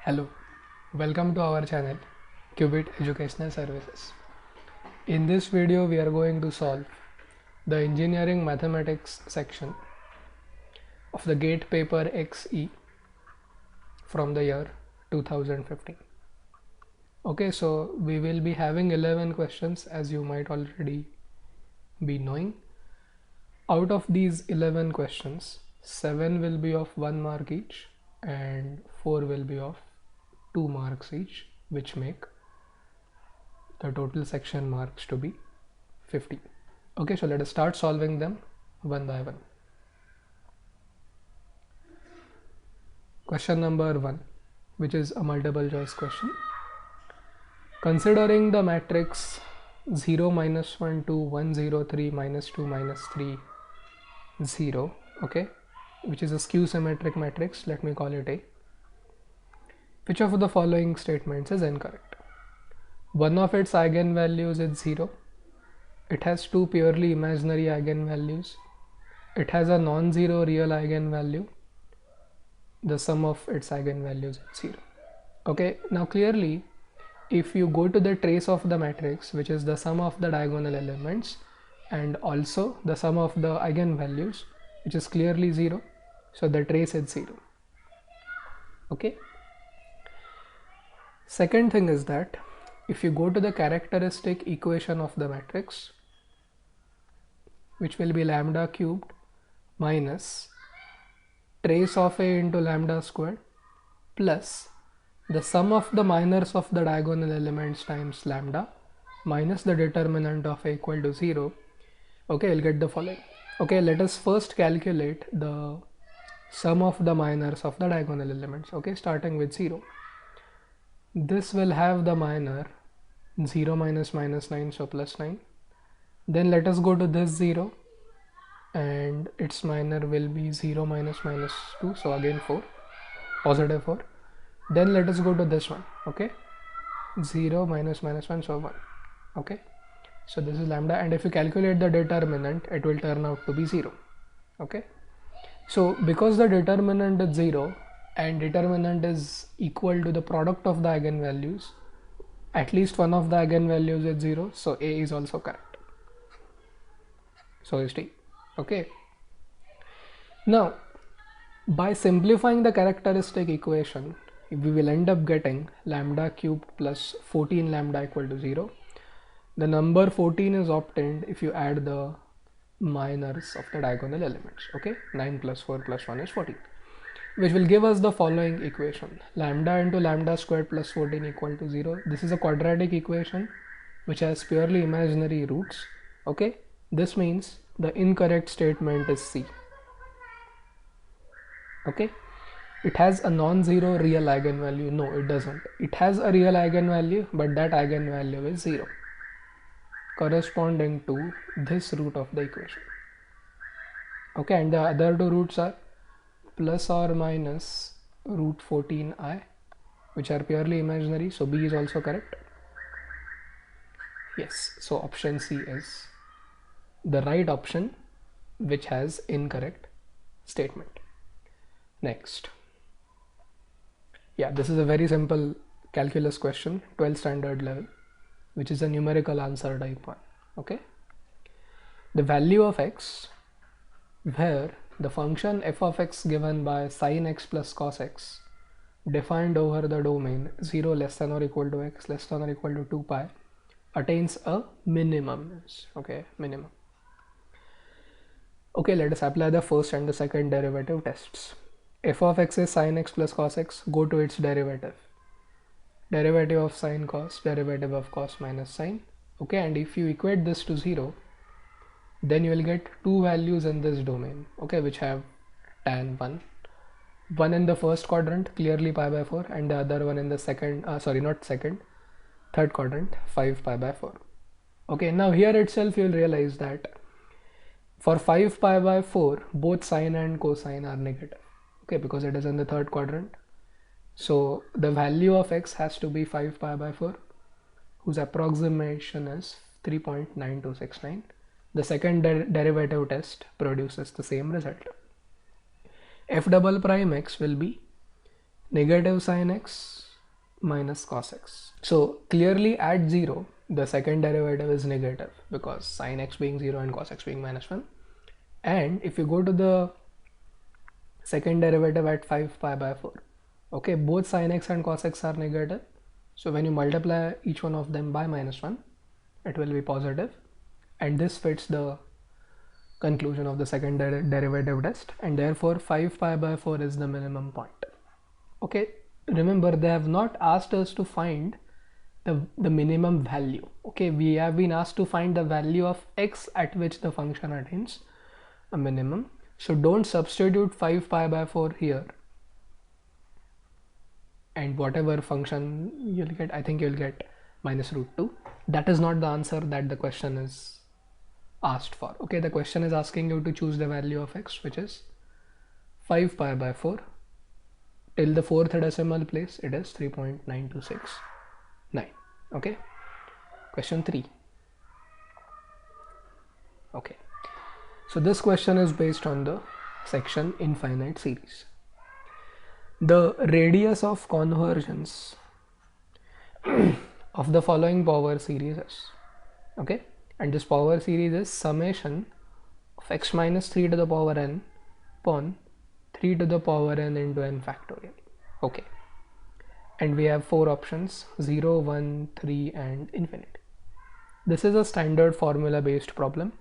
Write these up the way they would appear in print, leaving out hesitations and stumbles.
Hello, welcome to our channel Qubit Educational Services. In this video we are going to solve the engineering mathematics section of the GATE paper XE from the year 2015. Okay, so we will be having 11 questions, as you might already be knowing. Out of these 11 questions, 7 will be of 1 mark each and 4 will be of 2 marks each, which make the total section marks to be 50. Okay, so let us start solving them one by one. Question number 1, which is a multiple choice question. Considering the matrix 0 minus 1 2 1 0 3 minus 2 minus 3 0, okay, which is a skew symmetric matrix, let me call it A. Which of the following statements is incorrect? One of its eigenvalues is 0. It has two purely imaginary eigenvalues. It has a non-zero real eigenvalue. The sum of its eigenvalues is 0. Okay, now clearly, if you go to the trace of the matrix, which is the sum of the diagonal elements and also the sum of the eigenvalues, which is clearly 0, so the trace is 0. Okay. Second thing is that if you go to the characteristic equation of the matrix, which will be lambda cubed minus trace of A into lambda squared plus the sum of the minors of the diagonal elements times lambda minus the determinant of A equal to 0, okay, you'll get the following. Okay, let us first calculate the sum of the minors of the diagonal elements, okay, starting with 0. This will have the minor 0 minus minus 9, so plus 9. Then let us go to this 0 and its minor will be 0 minus minus 2, so again 4, positive 4. Then let us go to this one, okay, 0 minus minus 1, so 1, okay. So this is lambda, and if you calculate the determinant, it will turn out to be 0, okay. So because the determinant is 0 and determinant is equal to the product of the eigenvalues, at least one of the eigenvalues is 0, so A is also correct. So is D. Okay. Now, by simplifying the characteristic equation, we will end up getting lambda cubed plus 14 lambda equal to 0. The number 14 is obtained if you add the minors of the diagonal elements. Okay, 9 plus 4 plus 1 is 14, which will give us the following equation: lambda into lambda squared plus 14 equal to 0. This is a quadratic equation which has purely imaginary roots. Okay, this means the incorrect statement is C. Okay, it has a non-zero real eigenvalue. No, it doesn't. It has a real eigenvalue, but that eigenvalue is 0, corresponding to this root of the equation. Okay, and the other two roots are plus or minus root 14i, which are purely imaginary, so B is also correct. Yes, so option C is the right option, which has incorrect statement. Next, yeah, this is a very simple calculus question, 12th standard level, which is a numerical answer type 1. Okay, the value of x, where the function f of x given by sin x plus cos x defined over the domain 0 less than or equal to x less than or equal to 2 pi attains a minimum. Okay, minimum. Okay, let us apply the first and the second derivative tests. F of x is sin x plus cos x, go to its derivative. Derivative of sin cos, derivative of cos minus sin. Okay, and if you equate this to 0, then you will get two values in this domain, okay, which have tan 1. One in the first quadrant, clearly pi by 4, and the other one in the third quadrant, 5 pi by 4. Okay, now here itself you will realize that for 5 pi by 4, both sine and cosine are negative, okay, because it is in the third quadrant. So the value of x has to be 5 pi by 4, whose approximation is 3.9269. The second derivative test produces the same result. F double prime x will be negative sin x minus cos x. So clearly at 0, the second derivative is negative because sin x being 0 and cos x being minus 1. And if you go to the second derivative at 5 pi by 4, okay, both sin x and cos x are negative. So when you multiply each one of them by minus 1, it will be positive. And this fits the conclusion of the second derivative test, and therefore 5 pi by 4 is the minimum point. Okay, remember they have not asked us to find the minimum value. Okay, we have been asked to find the value of x at which the function attains a minimum. So don't substitute 5 pi by 4 here, and whatever function you'll get, I think you'll get minus root 2. That is not the answer that the question is asked for. Okay, the question is asking you to choose the value of x, which is 5 pi by 4. Till the fourth decimal place, it is 3.9269. Okay, question 3. Okay, so this question is based on the section infinite series. The radius of convergence of the following power series is, okay, and this power series is summation of x minus 3 to the power n upon 3 to the power n into n factorial. Okay, and we have 4 options: 0, 1, 3 and infinity. This is a standard formula based problem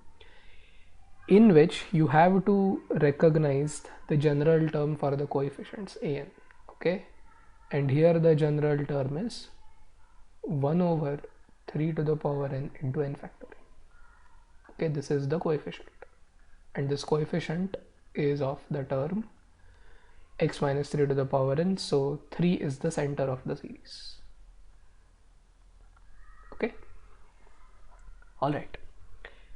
in which you have to recognize the general term for the coefficients an. Okay, and here the general term is 1 over 3 to the power n into n factorial. Okay, this is the coefficient, and this coefficient is of the term x minus 3 to the power n, so 3 is the center of the series. Okay, all right.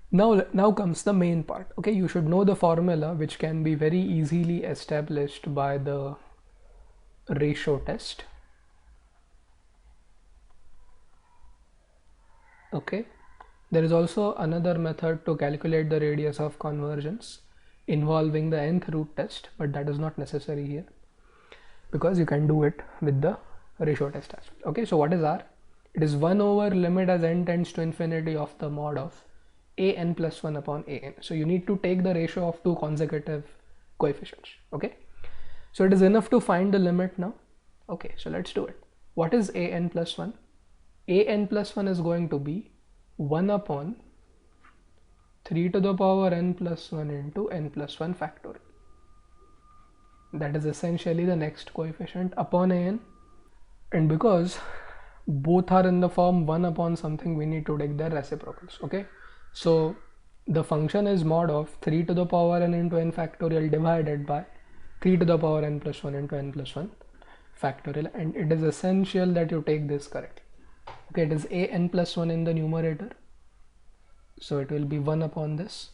Now comes the main part. Okay, you should know the formula, which can be very easily established by the ratio test. Okay, there is also another method to calculate the radius of convergence involving the nth root test, but that is not necessary here because you can do it with the ratio test as well. Okay, so what is R? It is 1 over limit as n tends to infinity of the mod of a n plus 1 upon a n. So you need to take the ratio of two consecutive coefficients. Okay, so it is enough to find the limit now. Okay, so let's do it. What is a n plus 1? A n plus 1 is going to be 1 upon 3 to the power n plus 1 into n plus 1 factorial. That is essentially the next coefficient upon an, and because both are in the form 1 upon something, we need to take their reciprocals. Okay, so the function is mod of 3 to the power n into n factorial divided by 3 to the power n plus 1 into n plus 1 factorial, and it is essential that you take this correctly. Okay, it is a n plus 1 in the numerator, so it will be 1 upon this,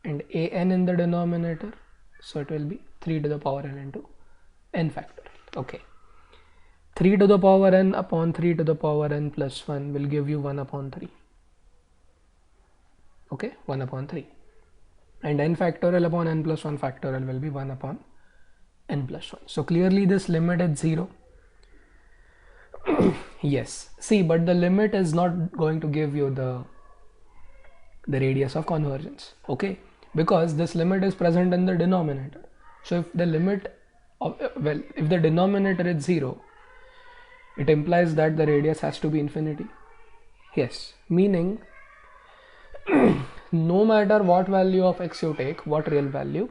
and a n in the denominator, so it will be 3 to the power n into n factorial. Okay, 3 to the power n upon 3 to the power n plus 1 will give you 1 upon 3. Okay, 1 upon 3, and n factorial upon n plus 1 factorial will be 1 upon n plus 1. So clearly this limit is 0. Yes, see, but the limit is not going to give you the radius of convergence. Okay, because this limit is present in the denominator. So if the limit of, well, if the denominator is 0, it implies that the radius has to be infinity. Yes, meaning no matter what value of x you take, what real value,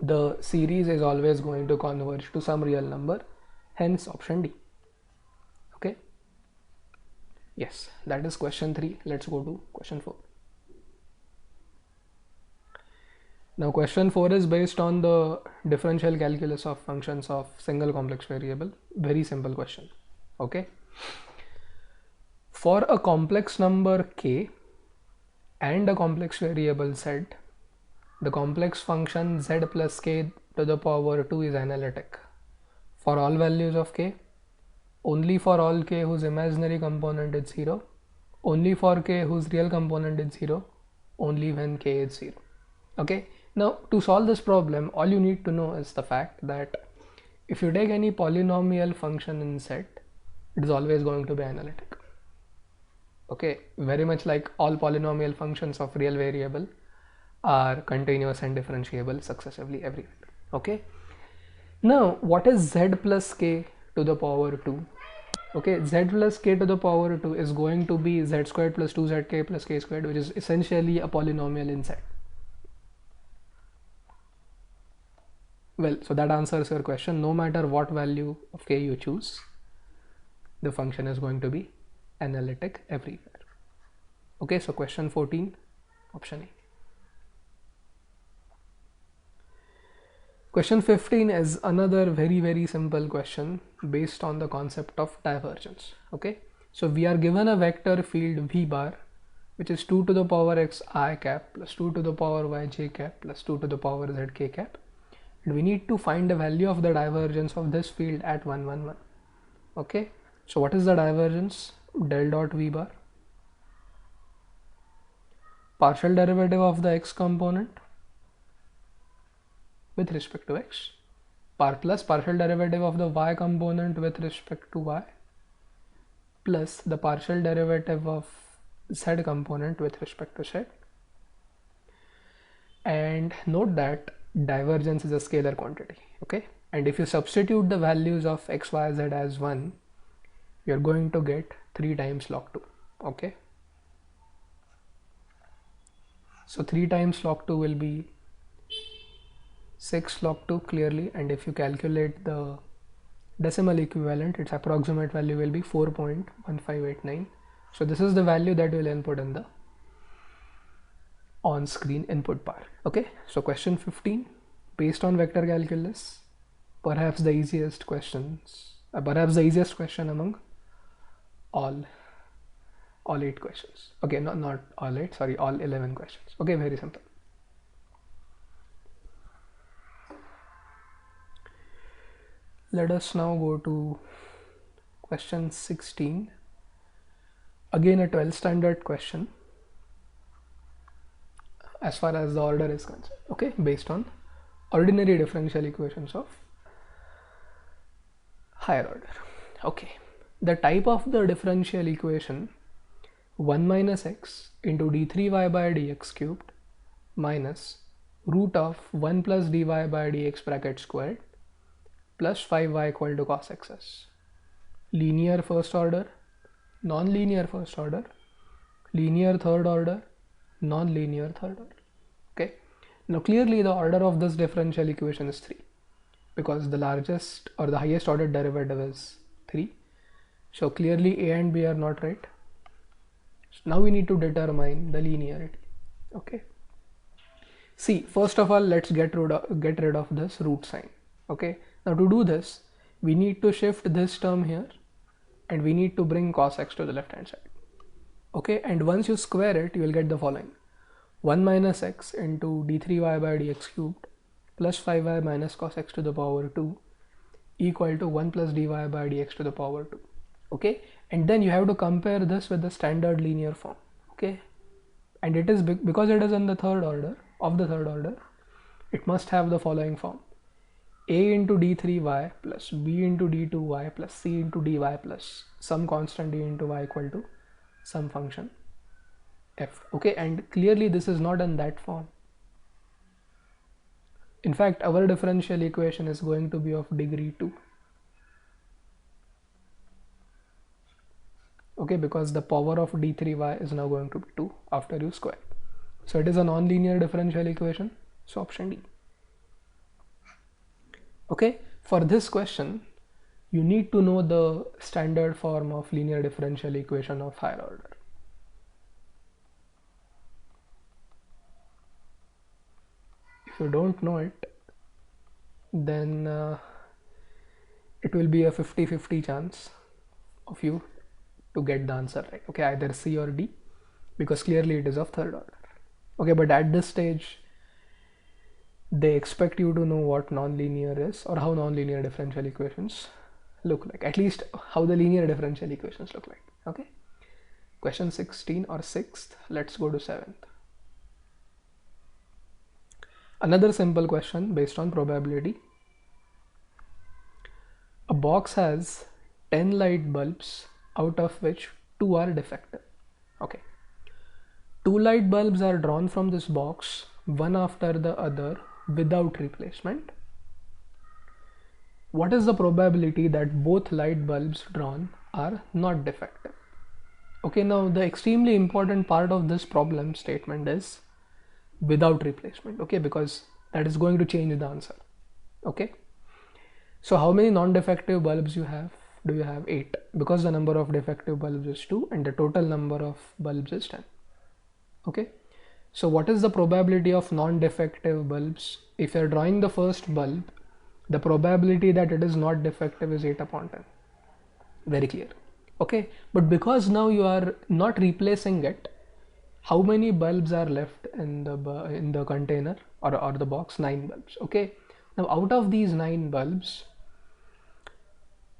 the series is always going to converge to some real number, hence option D. Okay, yes, that is question 3. Let's go to question 4. Now question 4 is based on the differential calculus of functions of single complex variable. Very simple question. Okay, for a complex number k and a complex variable z, the complex function z plus k to the power 2 is analytic for all values of k, only for all k whose imaginary component is 0, only for k whose real component is 0, only when k is 0. Okay, now to solve this problem, all you need to know is the fact that if you take any polynomial function in set, it is always going to be analytic. Okay, very much like all polynomial functions of real variable are continuous and differentiable successively everywhere. Okay, now what is z plus k to the power 2? Okay, z plus k to the power 2 is going to be z squared plus 2zk plus k squared, which is essentially a polynomial in set. Well, so that answers your question. No matter what value of k you choose, the function is going to be analytic everywhere. Okay, so question 14, option A. Question 15 is another very simple question based on the concept of divergence. Okay, so we are given a vector field v bar, which is 2 to the power x I cap plus 2 to the power y j cap plus 2 to the power z k cap, and we need to find the value of the divergence of this field at 1 1 1. Okay, so what is the divergence? Del dot v bar, partial derivative of the x component with respect to x, plus partial derivative of the y component with respect to y, plus the partial derivative of z component with respect to z. And note that divergence is a scalar quantity. Okay, and if you substitute the values of x, y, z as 1, you're going to get 3 times log 2. Okay, so 3 times log 2 will be 6 log 2 clearly, and if you calculate the decimal equivalent, its approximate value will be 4.1589. so this is the value that will input in the on-screen input bar. Okay, so question 15, based on vector calculus, perhaps the easiest question among all 8 questions. Okay, not all 8, sorry, all 11 questions. Okay, very simple. Let us now go to question 16. Again a 12th standard question as far as the order is concerned. Okay, based on ordinary differential equations of higher order. Okay, the type of the differential equation 1 minus x into d3y by dx cubed minus root of 1 plus dy by dx bracket squared plus 5y equal to cos xs. Linear first order, non-linear first order, linear third order, non-linear third order. Okay, now clearly the order of this differential equation is 3 because the largest or the highest order derivative is 3. So clearly A and B are not right. So now we need to determine the linearity. Okay, see, first of all, let's get rid of this root sign. Okay, now to do this, we need to shift this term here and we need to bring cos x to the left hand side. Okay, and once you square it, you will get the following: 1 minus x into d3y by dx cubed plus 5y minus cos x to the power 2 equal to 1 plus dy by dx to the power 2. Okay, and then you have to compare this with the standard linear form. Okay, and it is because it is in the third order, it must have the following form: a into d3y plus b into d2y plus c into dy plus some constant d into y equal to some function f. Okay, and clearly this is not in that form. In fact, our differential equation is going to be of degree 2. Okay, because the power of d3y is now going to be 2 after you square. So it is a non-linear differential equation, so option D. Okay, for this question you need to know the standard form of linear differential equation of higher order. If you don't know it, then it will be a 50-50 chance of you to get the answer right. Okay, either C or D, because clearly it is of third order. Okay, but at this stage they expect you to know what non-linear is or how non-linear differential equations look like, at least how the linear differential equations look like. Okay, question 16 or 6th. Let's go to 7th. Another simple question based on probability. box has 10 light bulbs, out of which 2 are defective. Okay, 2 light bulbs are drawn from this box, one after the other, without replacement. What is the probability that both light bulbs drawn are not defective? Okay, now the extremely important part of this problem statement is without replacement, okay, because that is going to change the answer. Okay, so how many non-defective bulbs you have? Do you have 8? Because the number of defective bulbs is 2 and the total number of bulbs is 10. Okay, so what is the probability of non-defective bulbs? If you are drawing the first bulb, the probability that it is not defective is 8 upon 10. Very clear. Okay, but because now you are not replacing it, how many bulbs are left in the container or the box? 9 bulbs. Okay, now out of these 9 bulbs,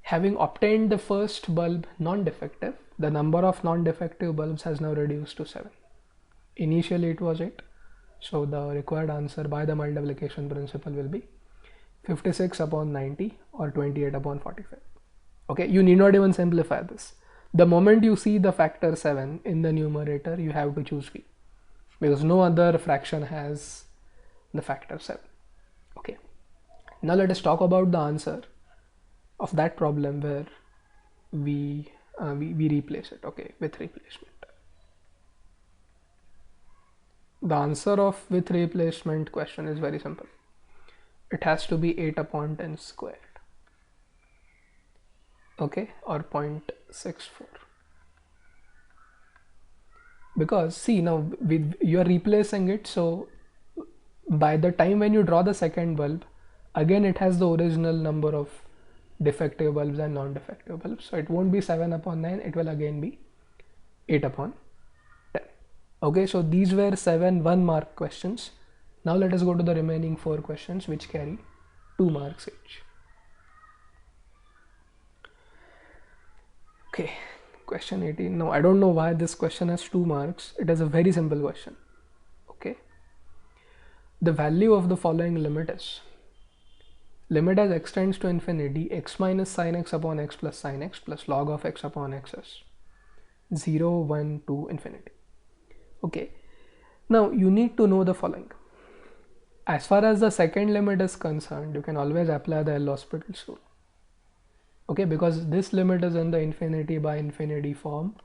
having obtained the first bulb non-defective, the number of non-defective bulbs has now reduced to 7. Initially it was 8, so the required answer by the multiplication principle will be 56 upon 90 or 28 upon 45. Okay, you need not even simplify this. The moment you see the factor 7 in the numerator, you have to choose B, because no other fraction has the factor 7. Okay, now let us talk about the answer of that problem where we replace it, okay, with replacement. The answer of with replacement question is very simple. It has to be 8 upon 10 squared, okay, or 0.64. Because see, now you are replacing it, so by the time when you draw the second bulb, again it has the original number of defective bulbs and non-defective bulbs, so it won't be 7 upon 9, it will again be 8 upon 10. Okay, so these were 7 1 mark questions. Now let us go to the remaining 4 questions which carry 2 marks each. Okay, question 18. Now I don't know why this question has 2 marks. It is a very simple question. Okay, the value of the following limit is limit as x tends to infinity x minus sin x upon x plus sin x plus log of x upon x is 0, 1, 2, infinity. Okay, now you need to know the following. As far as the second limit is concerned, you can always apply the L'Hospital's rule. Okay, because this limit is in the infinity by infinity form.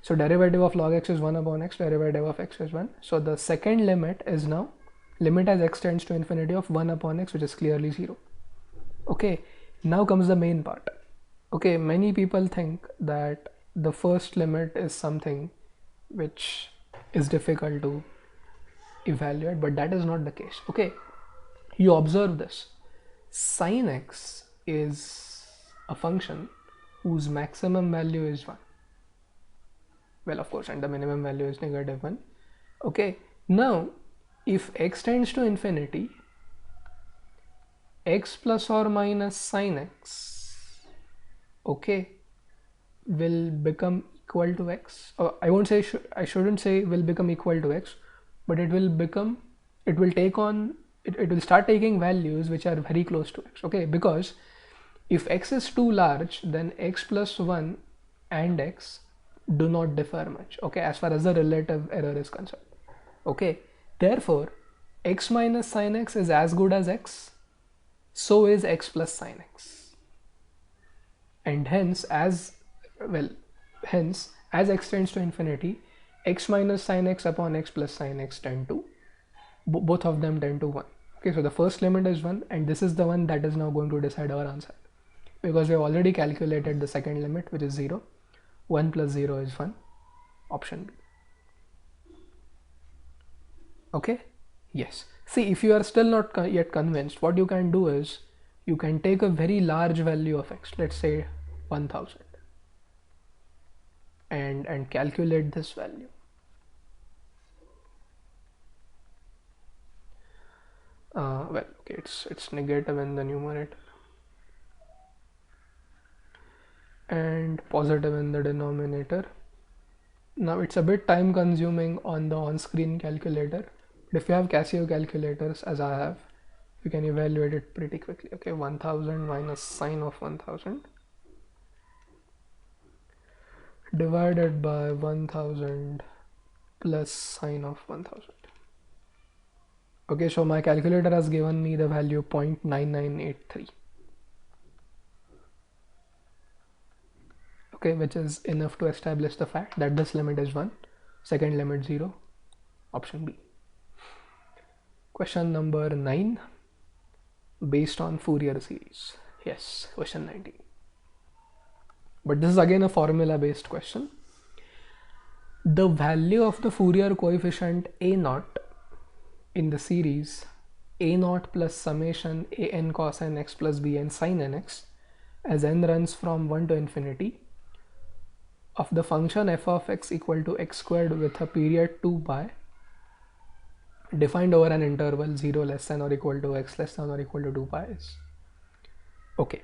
So derivative of log x is 1 upon x, derivative of x is 1. So the second limit is now limit as x tends to infinity of 1 upon x, which is clearly 0. Okay, now comes the main part. Okay, many people think that the first limit is something which is difficult to evaluate, but that is not the case. Okay, you observe this. Sin x is a function whose maximum value is 1. Well, of course, and the minimum value is negative 1. Okay, now if x tends to infinity, x plus or minus sin x, okay, will become equal to x. I won't say, I shouldn't say will become equal to x, but it will become, it will take on, it will start taking values which are very close to x. Okay, because if x is too large, then x plus 1 and x do not differ much, okay, as far as the relative error is concerned. Okay, therefore x minus sin x is as good as x, so is x plus sin x, and hence as x tends to infinity, x minus sin x upon x plus sin x tend to, both of them tend to 1. Okay, so the first limit is 1, and this is the one that is now going to decide our answer, because we have already calculated the second limit, which is 0. 1 plus 0 is 1, option B. Okay, yes. See, if you are still not yet convinced, what you can do is you can take a very large value of x, let's say 1000, and calculate this value. Well, okay, it's negative in the numerator and positive in the denominator. Now it's a bit time consuming on the on-screen calculator, but if you have Casio calculators as I have, we can evaluate it pretty quickly. Okay, 1000 minus sine of 1000 divided by 1000 plus sine of 1000. Okay, so my calculator has given me the value 0.9983. Okay, which is enough to establish the fact that this limit is 1, second limit 0, option B. Question number 9, based on Fourier series. Yes, question 19. But this is again a formula based question. The value of the Fourier coefficient A0 in the series A0 plus summation an cos nx plus bn sin nx as n runs from 1 to infinity of the function f of x equal to x squared with a period 2 pi defined over an interval 0 less than or equal to x less than or equal to 2 pi is. Okay.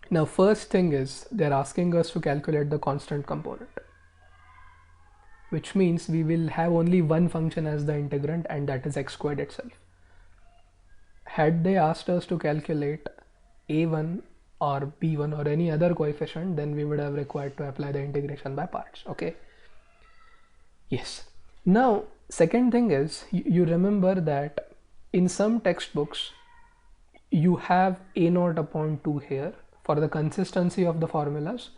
Now first thing is they're asking us to calculate the constant component, which means we will have only one function as the integrand, and that is x squared itself. Had they asked us to calculate a1 or b1 or any other coefficient, then we would have required to apply the integration by parts. Okay. Yes. Now second thing is you remember that in some textbooks you have a0 upon 2 here for the consistency of the formulas,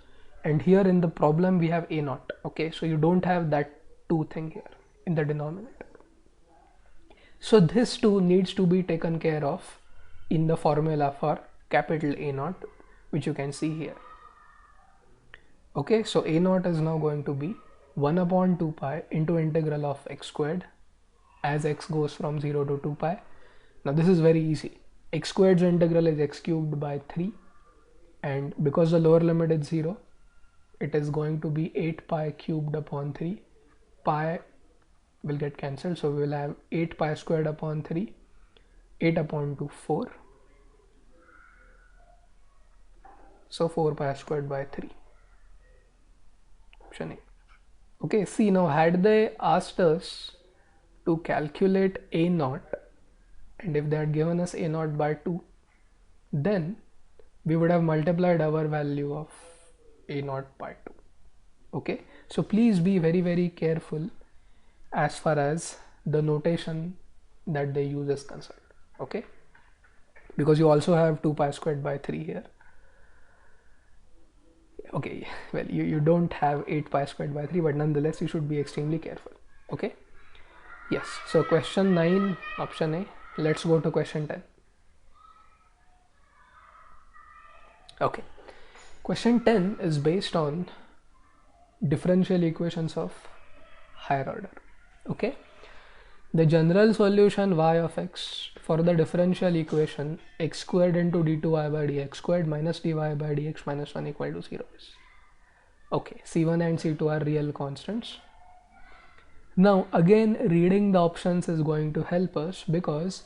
and here in the problem we have a0. Okay, so you don't have that 2 thing here in the denominator. So this 2 needs to be taken care of in the formula for capital A0, which you can see here. Okay, so A0 is now going to be 1 upon 2 pi into integral of x squared as x goes from 0 to 2 pi. Now this is very easy. X squared's integral is x cubed by 3, and because the lower limit is 0, it is going to be 8 pi cubed upon 3. Pi will get cancelled, so we will have 8 pi squared upon 3, 8 upon 2, 4. So 4 pi squared by 3. Option A. Okay, see now had they asked us to calculate A0, and if they had given us A0 by 2, then we would have multiplied our value of A0 by 2. Okay, so please be very careful as far as the notation that they use is concerned. Okay, because you also have 2 pi squared by 3 here. Okay, well you don't have 8 pi squared by 3, but nonetheless you should be extremely careful. Okay, yes, so question 9, option A. Let's go to question 10. Okay, question 10 is based on differential equations of higher order. Okay, the general solution y of x for the differential equation x squared into d2y by dx squared minus dy by dx minus 1 equal to 0 is. Okay, c1 and c2 are real constants. Now again, reading the options is going to help us because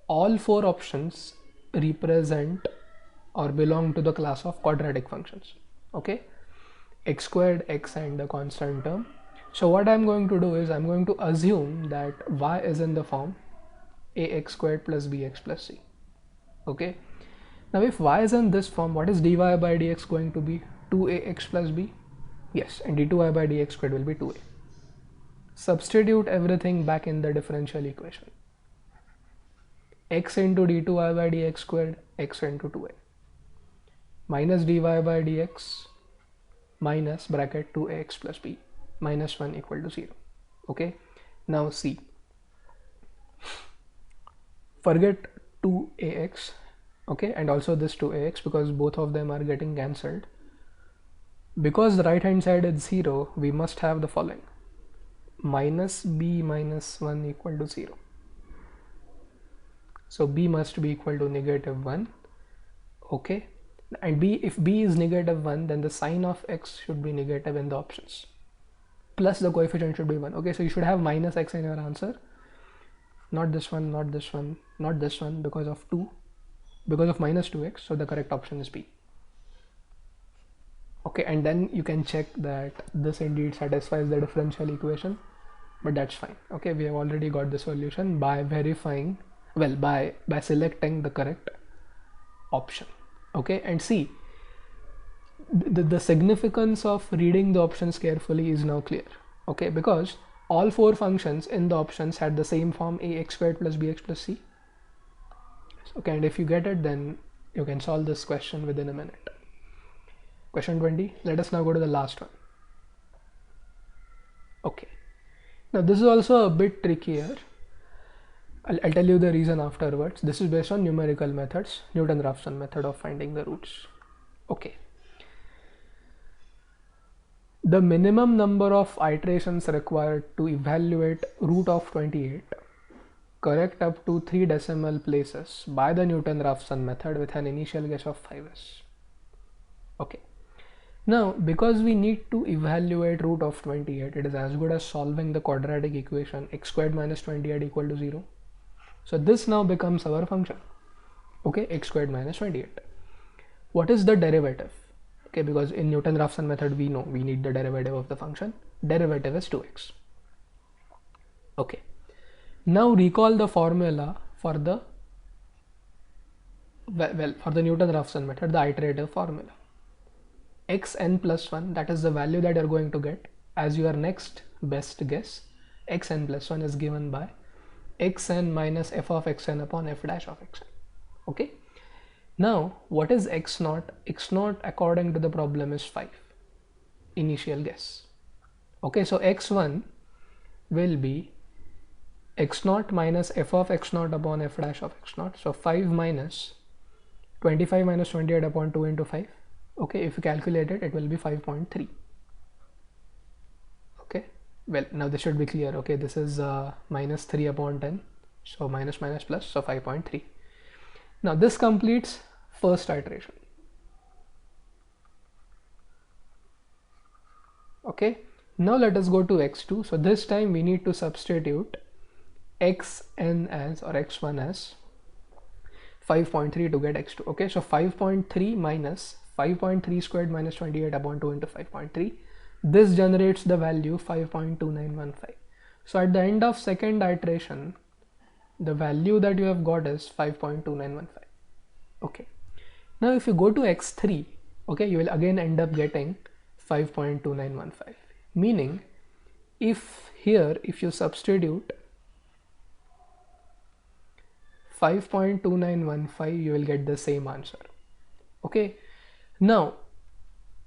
all 4 options represent or belong to the class of quadratic functions. Okay, x squared, x, and the constant term. So what I'm going to do is I'm going to assume that y is in the form ax squared plus bx plus c. Okay, now if y is in this form, what is dy by dx going to be? 2ax plus b. Yes, and d2y by dx squared will be 2a. Substitute everything back in the differential equation. X into d2y by dx squared, x into 2a, minus dy by dx minus bracket 2ax plus b minus 1 equal to 0. Okay, now see, forget 2ax, okay, and also this 2ax because both of them are getting cancelled. Because the right hand side is 0, we must have the following: minus b minus 1 equal to 0. So b must be equal to negative 1. Okay, and b, if b is negative 1, then the sign of x should be negative in the options, plus the coefficient should be 1. Okay, so you should have minus x in your answer, not this one, not this one, not this one, because of minus 2x, so the correct option is B. Okay, and then you can check that this indeed satisfies the differential equation, but that's fine. Okay, we have already got the solution by verifying Well, by selecting the correct option. Okay, and see, the significance of reading the options carefully is now clear. Okay, because all four functions in the options had the same form, ax squared plus bx plus c. Okay, and if you get it, then you can solve this question within a minute. Question 20. Let us now go to the last one. Okay, now this is also a bit trickier. I'll tell you the reason afterwards. This is based on numerical methods, Newton-Raphson method of finding the roots. Okay. The minimum number of iterations required to evaluate root of 28 correct up to 3 decimal places by the Newton-Raphson method with an initial guess of 5s. Okay. Now, because we need to evaluate root of 28, it is as good as solving the quadratic equation x squared minus 28 equal to 0. So this now becomes our function. Okay, x squared minus 28. What is the derivative? Okay, because in Newton-Raphson method we know we need the derivative of the function. Derivative is 2x. Okay. Now recall the formula for the Newton-Raphson method, the iterative formula. Xn plus 1, that is the value that you're going to get as your next best guess. Xn plus 1 is given by xn minus f of xn upon f dash of xn. Okay. Now, what is x0? X0 according to the problem is 5. Initial guess. Okay, so x1 will be x0 minus f of x0 upon f dash of x0. So 5 minus 25 minus 28 upon 2 into 5. Okay, if you calculate it, it will be 5.3. Okay, well, now this should be clear. Okay, this is minus 3 upon 10. So minus minus plus, so 5.3. Now this completes first iteration. Okay, now let us go to x2. So this time we need to substitute xn as, or x1 as 5.3 to get x2. Okay, so 5.3 minus 5.3 squared minus 28 upon 2 into 5.3. This generates the value 5.2915. So at the end of second iteration, the value that you have got is 5.2915. Okay. Now if you go to x3, okay, you will again end up getting 5.2915. Meaning, if you substitute 5.2915, you will get the same answer. Okay. Now,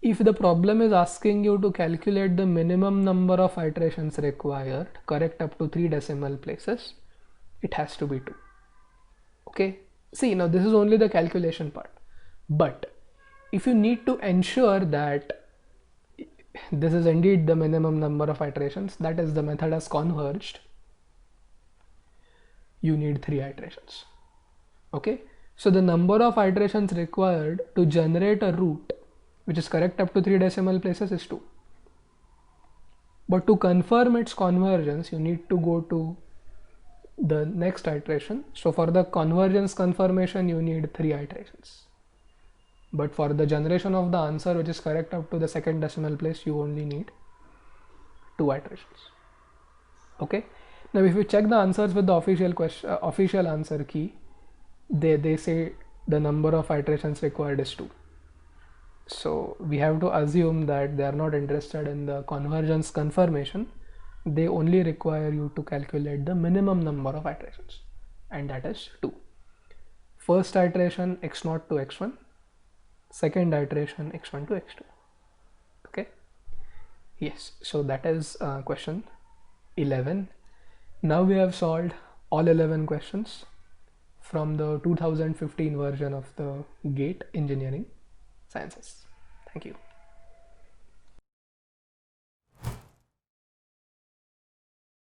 if the problem is asking you to calculate the minimum number of iterations required, correct up to 3 decimal places, it has to be 2. Okay. See, now this is only the calculation part. But if you need to ensure that this is indeed the minimum number of iterations, that is, the method has converged, you need 3 iterations. Okay, so the number of iterations required to generate a root which is correct up to 3 decimal places is 2. But to confirm its convergence, you need to go to the next iteration. So for the convergence confirmation, you need 3 iterations. But for the generation of the answer which is correct up to the second decimal place, you only need 2 iterations. Okay. Now if you check the answers with the official answer key, they say the number of iterations required is 2. So we have to assume that they are not interested in the convergence confirmation. They only require you to calculate the minimum number of iterations, and that is 2. First iteration x0 to x1, second iteration x1 to x2. Okay. Yes, so that is question 11. Now we have solved all 11 questions from the 2015 version of the GATE Engineering Sciences. Thank you.